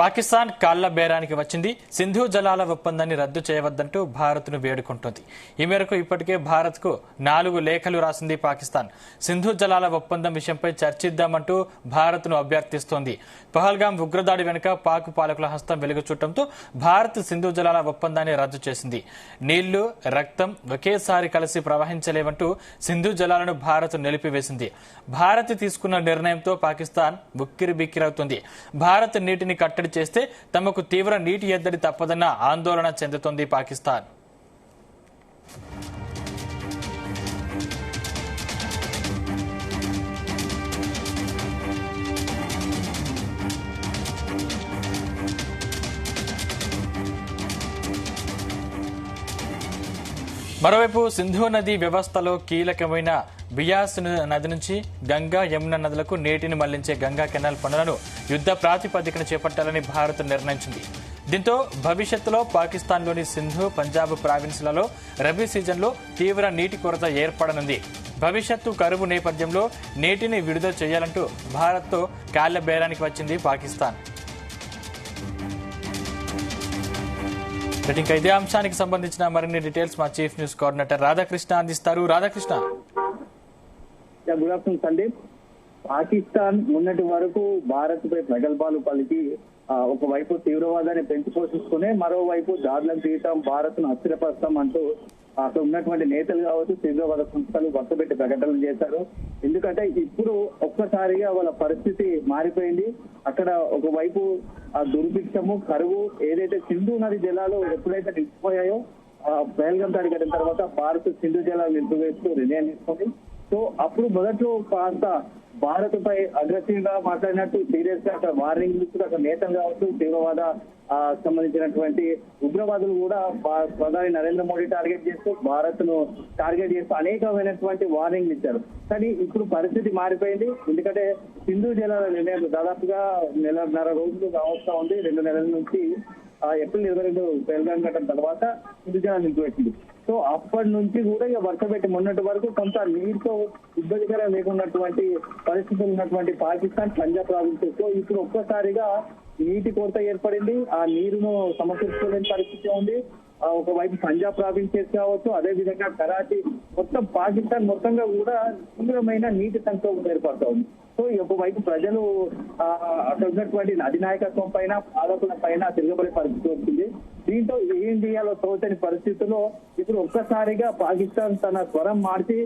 పాకిస్తాన్ కాళ్ల బేరానికి వచ్చింది. సింధు జలాల ఒప్పందాన్ని రద్దు చేయవద్దంటూ భారత్ను వేడుకుంటోంది. ఈ మేరకు ఇప్పటికే భారత్కు 4 లేఖలు రాసింది పాకిస్తాన్. సింధు జలాల ఒప్పందం విషయంపై చర్చిద్దామంటూ భారత్ను అభ్యర్థిస్తోంది. పహల్గాం ఉగ్రదాడి వెనుక పాక్ పాలకుల హస్తం వెలుగుచూడటంతో భారత్ సింధు జలాల ఒప్పందాన్ని రద్దు చేసింది. నీళ్లు, రక్తం ఒకేసారి కలిసి ప్రవహించలేవంటూ సింధు జలాలను భారత్ నిలిపివేసింది. భారత్ తీసుకున్న నిర్ణయంతో పాకిస్తాన్ ఉక్కిరిబిక్కిరవుతోంది. భారత్ నీటిని కట్టడి చేస్తే తమకు తీవ్ర నీటి ఎద్దడి తప్పదన్న ఆందోళన చెందుతోంది పాకిస్తాన్. మరోవైపు సింధు నది వ్యవస్థలో కీలకమైన బియాస్ నది నుంచి గంగా, యమున నదులకు నీటిని మళ్లించే గంగా కెనాల్ పనులను యుద్ధ ప్రాతిపదికన చేపట్టాలని భారత్ నిర్ణయించింది. దీంతో భవిష్యత్తులో పాకిస్తాన్లోని సింధు, పంజాబ్ ప్రావిన్స్లలో రబీ సీజన్లో తీవ్ర నీటి కొరత ఏర్పడనుంది. భవిష్యత్తు కరువు నేపథ్యంలో నీటిని విడుదల చేయాలంటూ భారత్తో కాళ్ల బేరానికి వచ్చింది పాకిస్తాన్. ఇంకా ఇదే అంశానికి సంబంధించిన మరిన్ని డీటెయిల్స్ మా చీఫ్ న్యూస్ కోఆర్డినేటర్ రాధాకృష్ణ అందిస్తారు. రాధాకృష్ణ. Good afternoon Sandeep. పాకిస్తాన్ మొన్నటి వరకు భారత్ పై ప్రగల్భాలు పలికి ఒకవైపు తీవ్రవాదాన్ని పెంచి పోషిస్తూనే మరోవైపు దాడులను తీయటం, భారత్ ను అస్థిరపరుస్తాం అంటూ అక్కడ ఉన్నటువంటి నేతలు కావచ్చు, తీవ్రవాద సంస్థలు వరుసపెట్టి ప్రకటనలు చేశారు. ఎందుకంటే ఇప్పుడు ఒక్కసారిగా వాళ్ళ పరిస్థితి మారిపోయింది. అక్కడ ఒకవైపు ఆ దుర్భిక్షము, కరువు, ఏదైతే సింధు నది జలాలు ఎప్పుడైతే నిలిచిపోయాయో పహల్గాం దాడి కట్టిన తర్వాత భారత్ సింధు జలాలు నిలిపివేస్తూ నిర్ణయం తీసుకుంది. సో అప్పుడు మొదట్లో కాస్త భారత్ పై అగ్రెసివ్ గా మాట్లాడినట్టు సీరియస్ గా అక్కడ వార్నింగ్ ఇస్తూ అక్కడ నేతలు కావచ్చు, తీవ్రవాద సంబంధించినటువంటి ఉగ్రవాదులు కూడా ప్రధాని నరేంద్ర మోడీ టార్గెట్ చేస్తూ, భారత్ ను టార్గెట్ చేస్తూ అనేకమైనటువంటి వార్నింగ్ ఇచ్చారు. కానీ ఇప్పుడు పరిస్థితి మారిపోయింది. ఎందుకంటే సింధు జలాల నిర్ణయం దాదాపుగా 1.5 రోజులు కావస్తా ఉంది. 2 నెలల నుంచి ఏప్రిల్ 22 పహల్గాం ఘటన తర్వాత సింధు జలాలు నిలిపివేసింది. సో అప్పటి నుంచి కూడా ఇక వర్ష పెట్టి మొన్నటి వరకు కొంత నీటితో ఇబ్బందికరం లేకున్నటువంటి పరిస్థితులు ఉన్నటువంటి పాకిస్తాన్, పంజాబ్ ప్రావిన్సెస్ లో ఇప్పుడు ఒక్కసారిగా నీటి కొరత ఏర్పడింది. ఆ నీరును సమకూర్చుకోలేని పరిస్థితి ఉంది. ఒకవైపు పంజాబ్ ప్రావిన్సెస్ కావచ్చు, అదే విధంగా కరాచీ, మొత్తం పాకిస్తాన్ మొత్తంగా కూడా తీవ్రమైన నీటి సంక్షోభం ఏర్పడుతూ ఉంది. సో ఒకవైపు ప్రజలు అక్కడ ఉన్నటువంటి అధినాయకత్వం పైన, పాలకుల పైన తిరగబడే పరిస్థితి వచ్చింది. దీంతో ఏం చేయాలో తోచని పరిస్థితుల్లో ఇప్పుడు ఒక్కసారిగా పాకిస్తాన్ తన స్వరం మార్చి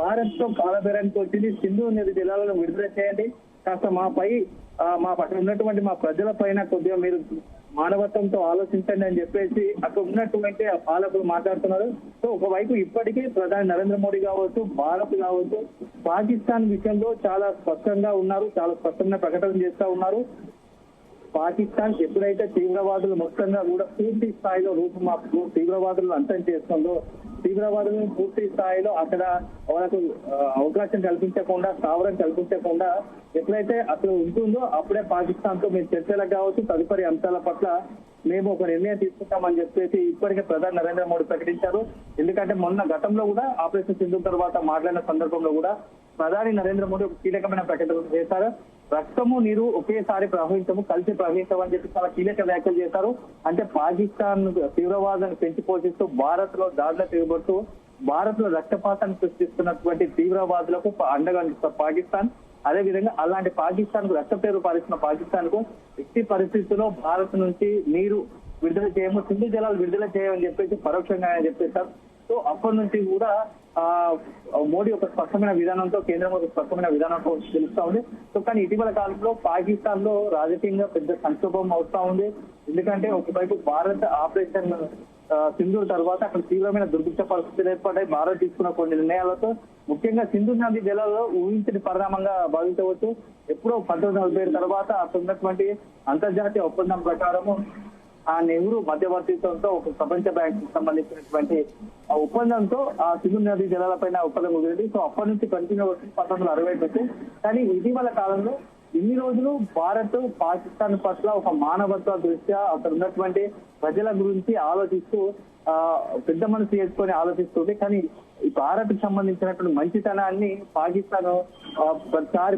భారత్ తో కాలబేరానికి వచ్చింది. సింధు నది జలాలను విడుదల చేయండి, కాస్త మా పక్కన ఉన్నటువంటి మా ప్రజల పైన కొద్దిగా మీరు మానవత్వంతో ఆలోచించండి అని చెప్పేసి అక్కడ ఉన్నటువంటి పాలకులు మాట్లాడుతున్నారు. సో ఒకవైపు ఇప్పటికీ ప్రధాని నరేంద్ర మోడీ కావచ్చు, భారత్ కావచ్చు, పాకిస్తాన్ విషయంలో చాలా స్పష్టంగా ఉన్నారు, చాలా స్పష్టంగా ప్రకటన చేస్తా ఉన్నారు. పాకిస్తాన్ ఎప్పుడైతే తీవ్రవాదులు మొత్తంగా కూడా పూర్తి స్థాయిలో రూపుమాపుతూ తీవ్రవాదులను అంతం చేస్తుందో, తీవ్రవాదులను పూర్తి స్థాయిలో అక్కడ వాళ్ళకు అవకాశం కల్పించకుండా, స్థావరం కల్పించకుండా ఎప్పుడైతే అక్కడ ఉంటుందో అప్పుడే పాకిస్తాన్ తో మీరు చర్చలకు కావచ్చు, తదుపరి అంశాల పట్ల మేము ఒక నిర్ణయం తీసుకుంటామని చెప్పేసి ఇప్పటికే ప్రధాని నరేంద్ర మోడీ ప్రకటించారు. ఎందుకంటే మొన్న గతంలో కూడా ఆపరేషన్ సింధు తర్వాత మాట్లాడిన సందర్భంలో కూడా ప్రధాని నరేంద్ర మోడీ ఒక కీలకమైన ప్రకటన చేశారు. రక్తము, నీరు ఒకేసారి ప్రవహించము, కలిసి ప్రవహించమని చెప్పి చాలా కీలక వ్యాఖ్యలు చేశారు. అంటే పాకిస్తాన్ తీవ్రవాదాన్ని పెంచి పోషిస్తూ, భారత్ లో దాడులు తిరగబడుతూ, భారత్ లో రక్తపాతాన్ని సృష్టిస్తున్నటువంటి తీవ్రవాదులకు అండగా పాకిస్తాన్, అదే విధంగా అలాంటి పాకిస్తాన్ కు రక్త పేరు పాలిస్తున్న పాకిస్తాన్ కు ఎట్టి పరిస్థితుల్లో భారత్ నుంచి నీరు విడుదల చేయము, సింధు జలాలు విడుదల చేయమని చెప్పేసి పరోక్షంగా చెప్పేశారు. సో అప్పటి నుంచి కూడా మోడీ ఒక స్పష్టమైన విధానంతో, కేంద్రం ఒక స్పష్టమైన విధానంతో తెలుస్తా ఉంది. సో కానీ ఇటీవల కాలంలో పాకిస్తాన్ లో రాజకీయంగా పెద్ద సంక్షోభం అవుతా ఉంది. ఎందుకంటే ఒకవైపు భారత్ ఆపరేషన్ సింధు తర్వాత అక్కడ తీవ్రమైన దుర్భిక్ష పరిస్థితులు ఏర్పడ్డాయి. భారత్ తీసుకున్న కొన్ని నిర్ణయాలతో ముఖ్యంగా సింధు నది జలాల్లో ఊహించని పరిణామంగా భావించవచ్చు. ఎప్పుడో 1947 తర్వాత అక్కడ ఉన్నటువంటి అంతర్జాతీయ ఒప్పందం ప్రకారము ఆ నెహ్రూ మధ్యవర్తిత్వంతో ఒక ప్రపంచ బ్యాంక్ కి సంబంధించినటువంటి ఆ ఒప్పందంతో ఆ సింధు నది జలాల పైన ఒప్పందం కుదిరింది. సో అప్పటి నుంచి కంటిన్యూ అవుతుంది 1960 నుంచి. కానీ ఇటీవల కాలంలో ఇన్ని రోజులు భారత్ పాకిస్తాన్ పట్ల ఒక మానవత్వ దృష్ట్యా అక్కడ ఉన్నటువంటి ప్రజల గురించి ఆలోచిస్తూ పెద్ద మనసు చేసుకొని ఆలోచిస్తుంది. కానీ ఈ భారత్ కు సంబంధించినటువంటి మంచితనాన్ని పాకిస్తాన్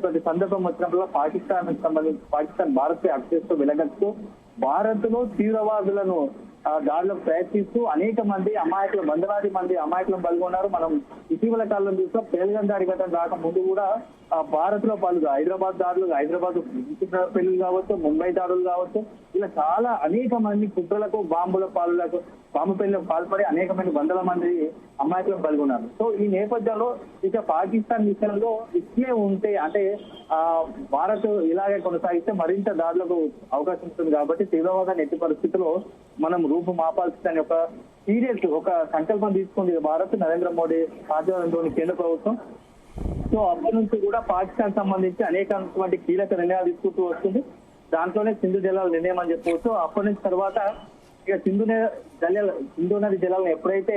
ప్రతి సందర్భం వచ్చినప్పుడు పాకిస్తాన్ భారత్ పై అక్షిస్తూ వెలగడుతూ భారత్ లో తీవ్రవాదులను దాడిలో ప్రయత్నిస్తూ అనేక మంది అమాయకులు, వందలాది మంది అమాయకులను పాల్గొన్నారు. మనం ఇటీవల కాలంలో చూస్తే పేల్గం దాడి ఘటన రాక ముందు కూడా భారత్ లో హైదరాబాద్ దాడులు, హైదరాబాద్ పెళ్లి కావచ్చు, ముంబై దాడులు కావచ్చు, ఇలా చాలా అనేక మంది కుట్రలకు, బాంబు పెళ్లిలకు పాల్పడి అనేక మంది వందల మంది అమాయకులను పాల్గొన్నారు. సో ఈ నేపథ్యంలో ఇక పాకిస్తాన్ విషయంలో ఇట్లే ఉంటే అంటే భారత్ ఇలాగే కొనసాగిస్తే మరింత దాడులకు అవకాశం ఉంటుంది. కాబట్టి తీవ్రవాదాన్ని ఎట్టి పరిస్థితుల్లో మనం రూపుమాపాల్సిందని ఒక సీరియస్ ఒక సంకల్పం తీసుకుంది భారత్, నరేంద్ర మోడీ ఆధ్వర్యంలోని కేంద్ర ప్రభుత్వం. సో అప్పటి నుంచి కూడా పాకిస్తాన్ సంబంధించి అనేకటువంటి కీలక నిర్ణయాలు తీసుకుంటూ వస్తుంది. దాంట్లోనే సింధు జలాల నిర్ణయం అని చెప్పవచ్చు. అప్పటి నుంచి తర్వాత ఇక సింధు నది జలాలను ఎప్పుడైతే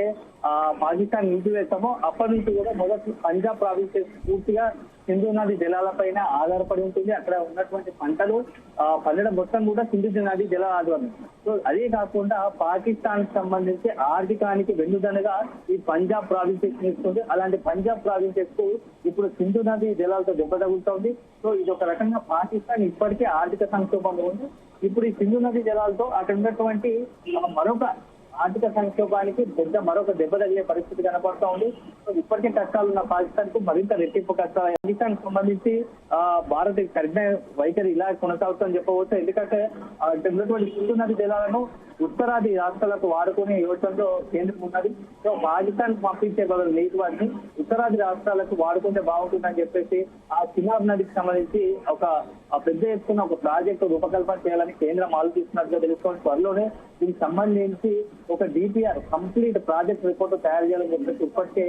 పాకిస్తాన్ నిలిపివేస్తామో అప్పటి నుంచి కూడా మొదటి పంజాబ్ ప్రావిన్స్ పూర్తిగా సింధు నది జలాల పైన ఆధారపడి ఉంటుంది. అక్కడ ఉన్నటువంటి పంటలు పండడం మొత్తం కూడా సింధు నది జలాల ఆధారం. సో అదే కాకుండా పాకిస్తాన్ కి సంబంధించి ఆర్థికానికి వెన్నుదనగా ఈ పంజాబ్ ప్రావిన్సెస్ నిలుస్తుంది. అలాంటి పంజాబ్ ప్రావిన్సెస్ కు ఇప్పుడు సింధు నది జలాలతో దెబ్బ తగులుతోంది. సో ఇది ఒక రకంగా పాకిస్తాన్ ఇప్పటికే ఆర్థిక సంక్షోభంలో ఉంది. ఇప్పుడు ఈ సింధు నది జలాలతో అక్కడ ఉన్నటువంటి మరొక ఆర్థిక సంక్షోభానికి మరొక దెబ్బ తగిలే పరిస్థితి కనపడతా ఉంది. ఇప్పటికే కష్టాలు ఉన్న పాకిస్తాన్ కు మరింత రెట్టింపు కష్టాలు. పాకిస్తాన్ కు సంబంధించి భారత్ కఠిన వైఖరి ఇలా కొనసాగుతుందని చెప్పవచ్చు. ఎందుకంటే ఉన్నటువంటి సింధు నది జలాలను ఉత్తరాది రాష్ట్రాలకు వాడుకునే యోచనలో కేంద్రం ఉన్నది. సో పాకిస్తాన్ పంపించే బదులు నీటి వాటిని ఉత్తరాది రాష్ట్రాలకు వాడుకుంటే బాగుంటుందని చెప్పేసి ఆ చినాబ్ నదికి సంబంధించి ఒక పెద్ద ఎత్తున ఒక ప్రాజెక్టు రూపకల్పన చేయాలని కేంద్రం ఆలోచిస్తున్నట్టుగా తెలుసుకోవాలి. త్వరలోనే దీనికి సంబంధించి ఒక డిపిఆర్ కంప్లీట్ ప్రాజెక్ట్ రిపోర్ట్ తయారు చేయాలని చెప్పేసి ఇప్పటికే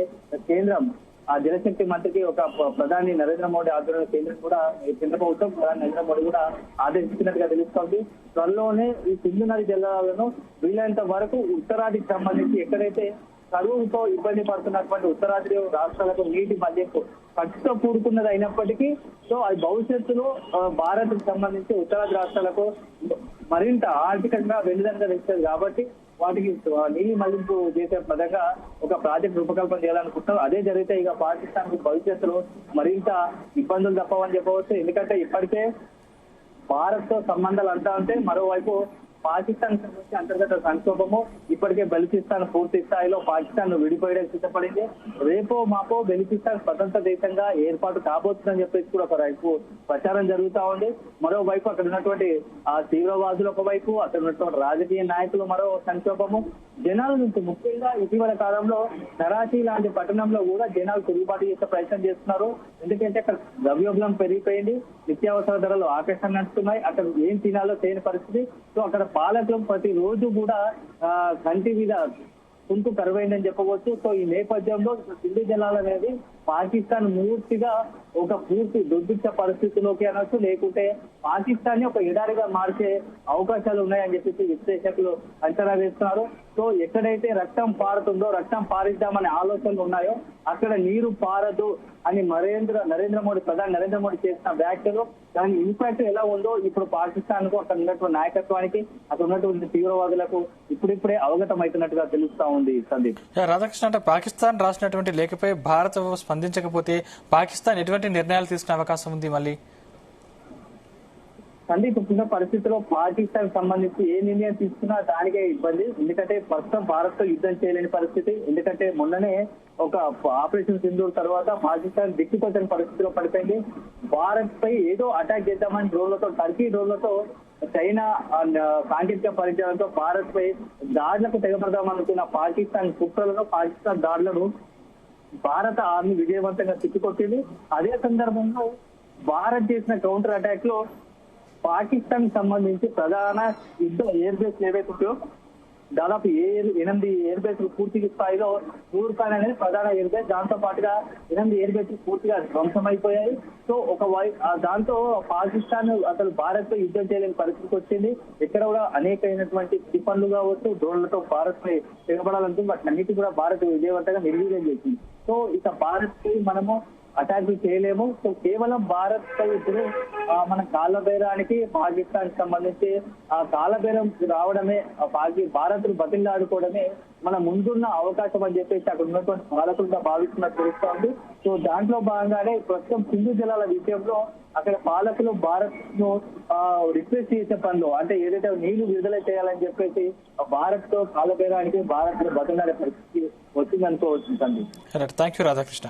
కేంద్రం ఆ జలశక్తి మంత్రికి ఒక ప్రధాని నరేంద్ర మోడీ ఆధ్వర్యంలో కేంద్ర ప్రభుత్వం ప్రధాని నరేంద్ర మోడీ కూడా ఆదేశించినట్టుగా తెలుస్తోంది. త్వరలోనే ఈ సింధు నది జలాలను వీలైనంత వరకు ఉత్తరాదికి సంబంధించి ఎక్కడైతే కరువుతో ఇబ్బంది పడుతున్నటువంటి ఉత్తరాది రాష్ట్రాలకు నీటి మధ్యకు ఖర్చుతో కూడుకున్నది అయినప్పటికీ సో అది భవిష్యత్తులో భారత్ కు సంబంధించి ఉత్తరాది రాష్ట్రాలకు మరింత ఆర్థికంగా వెన్నుదనగా తెస్తుంది. కాబట్టి వాటికి నీటి మళ్లింపు చేసే పదంగా ఒక ప్రాజెక్ట్ రూపకల్పన చేయాలనుకుంటున్నారు. అదే జరిగితే ఇక పాకిస్తాన్ కు భవిష్యత్తులో మరింత ఇబ్బందులు తప్పవని చెప్పవచ్చు. ఎందుకంటే ఇప్పటికే భారత్ తో సంబంధాలు అంటా ఉంటే మరోవైపు పాకిస్తాన్ సంబంధించి అంతర్గత సంక్షోభము ఇప్పటికే బెలూచిస్తాన్ పూర్తి స్థాయిలో పాకిస్తాన్ విడిపోయడానికి సిద్ధపడింది. రేపో మాపో బెలూచిస్తాన్ స్వతంత్ర దేశంగా ఏర్పాటు కాబోతుందని చెప్పేసి కూడా ఒకవైపు ప్రచారం జరుగుతా ఉంది. మరోవైపు అక్కడ ఉన్నటువంటి ఆ తీవ్రవాదులు ఒకవైపు, అక్కడ ఉన్నటువంటి రాజకీయ నాయకులు మరో సంక్షోభము. జనాల నుంచి ముఖ్యంగా ఇటీవల కాలంలో కరాచీ లాంటి పట్టణంలో కూడా జనాలు తిరుగుబాటు చేసే ప్రయత్నం చేస్తున్నారు. ఎందుకంటే అక్కడ ద్రవ్యోబలం పెరిగిపోయింది, నిత్యావసర ధరలు ఆకర్షణ నడుస్తున్నాయి, అక్కడ ఏం తినాలో చేయని పరిస్థితి. సో అక్కడ పాలకులు ప్రతి రోజు కూడా కంటి మీద కుంటు కరువైందని చెప్పవచ్చు. సో ఈ నేపథ్యంలో సింధు జలాలు అనేది పాకిస్తాన్ పూర్తి దుర్భిక్ష పరిస్థితిలోకి అనొచ్చు, లేకుంటే పాకిస్తాన్ ని ఒక ఎడారిగా మార్చే అవకాశాలు ఉన్నాయని చెప్పేసి విశ్లేషకులు అంచనా వేస్తున్నారు. సో ఎక్కడైతే రక్తం పారుతుందో రక్తం పారిద్దామనే ఆలోచనలు ఉన్నాయో అక్కడ నీరు పారదు అని ప్రధాని నరేంద్ర మోడీ చేసిన వ్యాఖ్యలు దాని ఇంపాక్ట్ ఎలా ఉందో ఇప్పుడు పాకిస్తాన్ కు అక్కడ ఉన్నటువంటి నాయకత్వానికి అక్కడ ఉన్నటువంటి తీవ్రవాదులకు ఇప్పుడిప్పుడే అవగతం అవుతున్నట్టుగా తెలుస్తా ఉంది. సందీప్, రాధాకృష్ణ, అంటే పాకిస్తాన్ రాసినటువంటి లేఖపై భారత్ స్పందించకపోతే పాకిస్తాన్ ఎటువంటి నిర్ణయాలు తీసుకునే అవకాశం ఉంది? మళ్ళీ సందీప్, ఇప్పుడున్న పరిస్థితిలో పాకిస్తాన్ సంబంధించి ఏ నిర్ణయం తీసుకున్నా దానికే ఇబ్బంది. ఎందుకంటే ప్రస్తుతం భారత్ తో యుద్ధం చేయలేని పరిస్థితి. ఎందుకంటే మొన్ననే ఒక ఆపరేషన్ సింధూర్ తర్వాత పాకిస్తాన్ దిక్కుతోచని పరిస్థితిలో పడిపోయింది. భారత్ పై ఏదో అటాక్ చేద్దామని టర్కీ డ్రోన్లతో చైనా సాంకేతిక పరిజ్ఞానంతో భారత్ పై దాడులకు తెగపడదామనుకున్న పాకిస్తాన్ కుట్రలను, పాకిస్తాన్ దాడులను భారత ఆర్మీ విజయవంతంగా తిప్పికొట్టింది. అదే సందర్భంలో భారత్ చేసిన కౌంటర్ అటాక్ లో పాకిస్తాన్ సంబంధించి ప్రధాన యుద్ధ ఎయిర్ బేస్ ఏవైతే దాదాపు 8 ఎయిర్ బేస్ పూర్తి స్థాయిలో నూర్ఖాన్ అనేది ప్రధాన ఎయిర్ బేస్, దాంతో పాటుగా 8 ఎయిర్ బేస్ పూర్తిగా ధ్వంసమైపోయాయి. సో దాంతో పాకిస్తాన్ అసలు భారత్ తో యుద్ధం చేయలేని పరిస్థితికి వచ్చింది. ఇక్కడ కూడా అనేకమైనటువంటి క్షిపణులు కావచ్చు, డ్రోన్లతో భారత్ పై తెగబడాలంటే వాటినన్నిటి కూడా భారత్ విజయవంతంగా నిర్వీర్యం చేసింది. సో ఇక భారత్ కి మనము అటాక్ చేయలేము. సో కేవలం భారత్ పై ఇప్పుడు మన కాళ్ళబేరానికి పాకిస్తాన్ సంబంధించి ఆ కాళ్ళబేరం రావడమే భారత్ ను బతిలాడుకోవడమే మన ముందున్న అవకాశం అని చెప్పేసి అక్కడ ఉన్నటువంటి పాలకులుగా భావిస్తున్నట్టు తెలుస్తోంది. సో దాంట్లో భాగంగానే ప్రస్తుతం సింధు జలాల విషయంలో అక్కడ పాలకులు భారత్ ను రిక్వెస్ట్ చేసే పనిలో అంటే ఏదైతే నీళ్లు విడుదల చేయాలని చెప్పేసి భారత్ తో కాళ్ళబేరానికి భారత్ ను బతిలాడే పరిస్థితి వచ్చిందనుకోవచ్చు. Thank you Radhakrishna.